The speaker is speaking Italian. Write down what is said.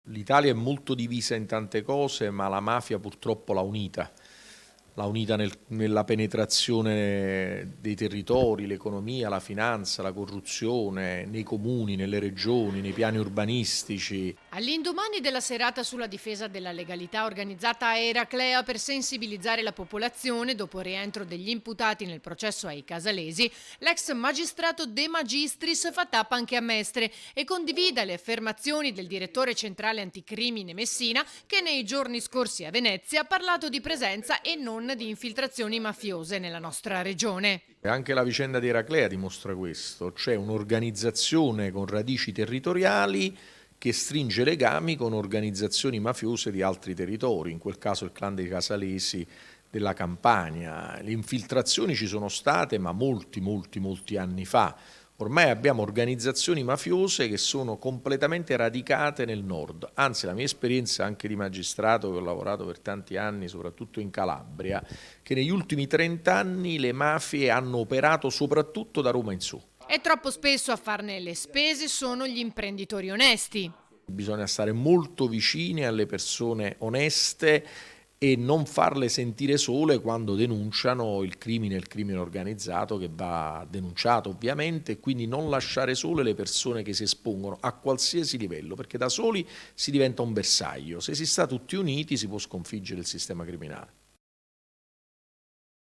L'Italia è molto divisa in tante cose, ma la mafia purtroppo l'ha unita nella penetrazione dei territori, l'economia, la finanza, la corruzione, nei comuni, nelle regioni, nei piani urbanistici. All'indomani della serata sulla difesa della legalità organizzata a Eraclea per sensibilizzare la popolazione dopo il rientro degli imputati nel processo ai Casalesi, l'ex magistrato De Magistris fa tappa anche a Mestre e condivide le affermazioni del direttore centrale anticrimine Messina, che nei giorni scorsi a Venezia ha parlato di presenza e non di infiltrazioni mafiose nella nostra regione. E anche la vicenda di Eraclea dimostra questo: c'è un'organizzazione con radici territoriali che stringe legami con organizzazioni mafiose di altri territori, in quel caso il clan dei Casalesi della Campania. Le infiltrazioni ci sono state, ma molti anni fa. Ormai abbiamo organizzazioni mafiose che sono completamente radicate nel nord. Anzi, la mia esperienza anche di magistrato, che ho lavorato per tanti anni, soprattutto in Calabria, che negli ultimi 30 anni le mafie hanno operato soprattutto da Roma in su. E troppo spesso a farne le spese sono gli imprenditori onesti. Bisogna stare molto vicini alle persone oneste e non farle sentire sole quando denunciano il crimine organizzato, che va denunciato ovviamente, e quindi non lasciare sole le persone che si espongono a qualsiasi livello, perché da soli si diventa un bersaglio. Se si sta tutti uniti si può sconfiggere il sistema criminale.